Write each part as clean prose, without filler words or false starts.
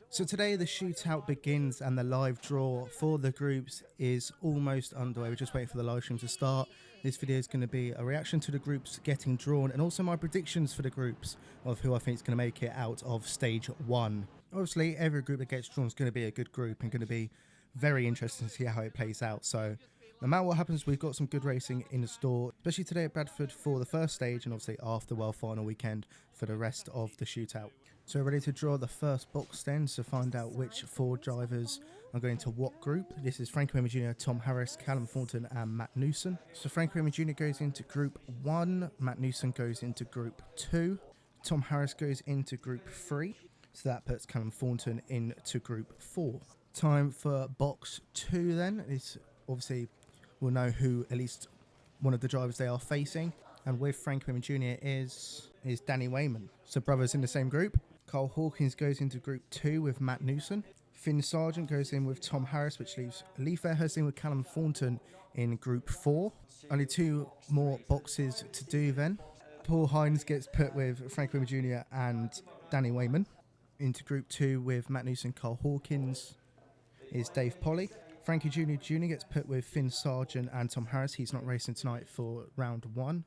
So today the shootout begins and the live draw for the groups is almost underway. We're just waiting for the live stream to start. This video is going to be a reaction to the groups getting drawn and also my predictions for the groups of who I think is going to make it out of stage 1. Obviously every group that gets drawn is going to be a good group and going to be very interesting to see how it plays out. So no matter what happens, we've got some good racing in the store, especially today at Bradford for the first stage and obviously after World Final weekend for the rest of the shootout. So we're ready to draw the first box then to find out which 4 drivers are going to what group. This is Frankie Wayman Jr., Tom Harris, Callum Thornton and Matt Newson. So Frankie Wayman Jr. goes into group 1, Matt Newson goes into group 2, Tom Harris goes into group 3. So that puts Callum Thornton into group 4. Time for box 2 then. It's obviously we'll know who at least one of the drivers they are facing. And with Frankie Wayman Jr. is Danny Wayman. So brothers in the same group. Carl Hawkins goes into group 2 with Matt Newson. Finn Sargent goes in with Tom Harris, which leaves Lee Fairhurst in with Callum Thornton in group 4. Only 2 more boxes to do then. Paul Hines gets put with Frankie Wayman Jr. and Danny Wayman. Into group 2 with Matt Newson, Carl Hawkins is Dave Polly. Frankie Jr. gets put with Finn Sargent and Tom Harris. He's not racing tonight for round 1.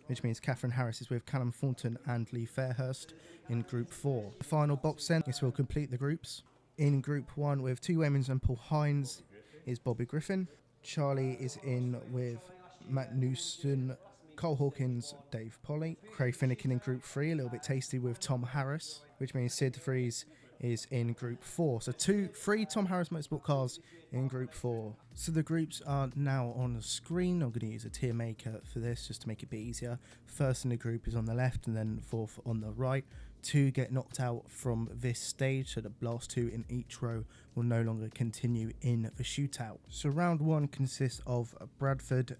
Which means Catherine Harris is with Callum Thornton and Lee Fairhurst in group 4. The final box then, this will complete the groups. In group 1 with 2 Waymans and Paul Hines is Bobby Griffin. Charlie is in with Matt Newson, Cole Hawkins, Dave Polly. Craig Finnegan in group 3, a little bit tasty with Tom Harris, which means Sid Freeze is in group 4. So 3 Tom Harris Motorsport cars in group 4. So the groups are now on the screen. I'm going to use a tier maker for this just to make it a bit easier. First in the group is on the left and then 4th on the right. 2 get knocked out from this stage, so the last 2 in each row will no longer continue in the shootout. So round 1 consists of Bradford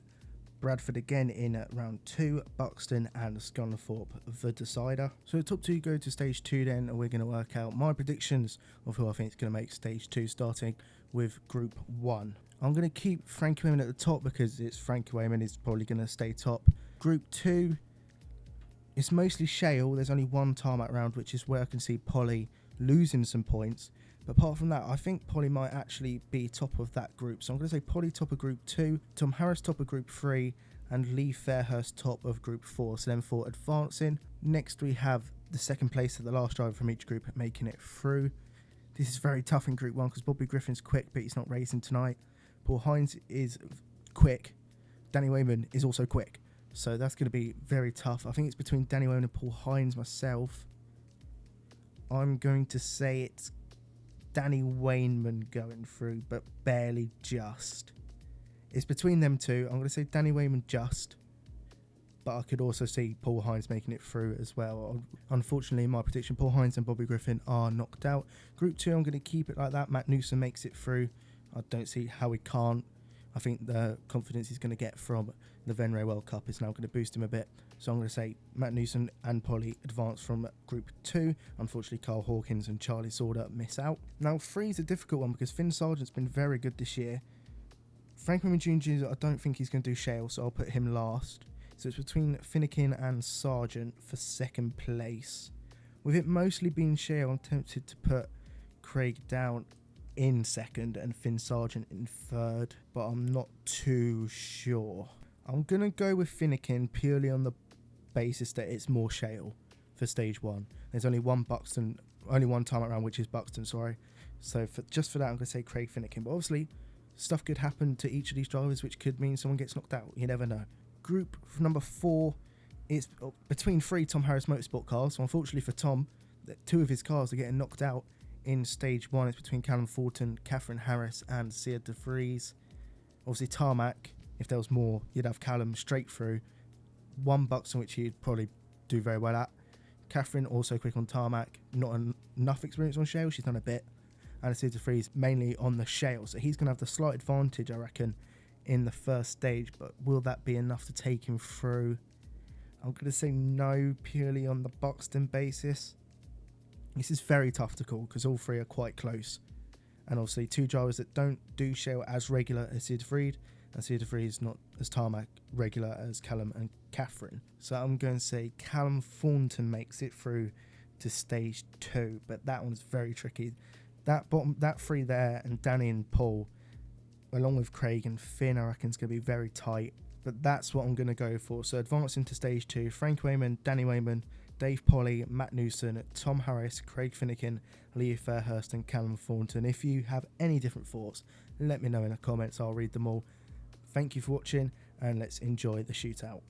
again in round 2, Buxton and Scunthorpe, the decider. So the top 2 go to stage 2 then, and we're going to work out my predictions of who I think is going to make stage 2, starting with group 1. I'm going to keep Frankie Wayman at the top because it's Frankie Wayman is probably going to stay top. Group 2, it's mostly shale. There's only 1 tarmac round, which is where I can see Polly losing some points. But apart from that, I think Polly might actually be top of that group. So I'm going to say Polly top of group 2, Tom Harris top of group 3, and Lee Fairhurst top of group 4. So then for advancing, next we have the second place of the last driver from each group making it through. This is very tough in group 1 because Bobby Griffin's quick, but he's not racing tonight. Paul Hines is quick. Danny Wayman is also quick. So that's going to be very tough. I think it's between Danny Wayman and Paul Hines myself. I'm going to say it's Danny Wayman going through, but barely just. It's between them 2. I'm going to say Danny Wayman just, but I could also see Paul Hines making it through as well. Unfortunately, in my prediction, Paul Hines and Bobby Griffin are knocked out. Group 2, I'm going to keep it like that. Matt Newson makes it through. I don't see how he can't. I think the confidence he's going to get from the Venray World Cup is now going to boost him a bit. So I'm going to say Matt Newson and Polly advance from group 2. Unfortunately, Carl Hawkins and Charlie Sauder miss out. Now 3 is a difficult one because Finn Sargent's been very good this year. Frankie Wayman Jr., I don't think he's going to do shale, so I'll put him last. So it's between Finnegan and Sargent for 2nd place. With it mostly being shale, I'm tempted to put Craig down in 2nd and Finn Sargent in 3rd, but I'm not too sure. I'm going to go with Finnegan purely on the basis that it's more shale for stage 1. There's only one time around, which is Buxton, sorry. So just for that, I'm going to say Craig Finnegan. But obviously, stuff could happen to each of these drivers, which could mean someone gets knocked out. You never know. Group number 4 is between 3 Tom Harris Motorsport cars. So unfortunately for Tom, 2 of his cars are getting knocked out in stage 1. It's between Callum Thornton, Catherine Harris and Sia De Vries. Obviously tarmac, if there was more, you'd have Callum straight through. 1 Buxton, which he'd probably do very well at. Catherine also quick on tarmac, not enough experience on shale, she's done a bit. And Sia De Vries mainly on the shale, so he's going to have the slight advantage, I reckon, in the first stage. But will that be enough to take him through? I'm going to say no, purely on the Buxton basis. This is very tough to call because all 3 are quite close. And obviously 2 drivers that don't do shale as regular as Sia De Vries, and Sia De Vries not as tarmac regular as Callum and Catherine. So I'm going to say Callum Thornton makes it through to stage 2, but that one's very tricky. That 3 there, and Danny and Paul, along with Craig and Finn, I reckon is going to be very tight. But that's what I'm going to go for. So advancing to stage 2, Frank Wayman, Danny Wayman, Dave Polly, Matt Newson, Tom Harris, Craig Finnegan, Leah Fairhurst and Callum Thornton. If you have any different thoughts, let me know in the comments. I'll read them all. Thank you for watching, and let's enjoy the shootout.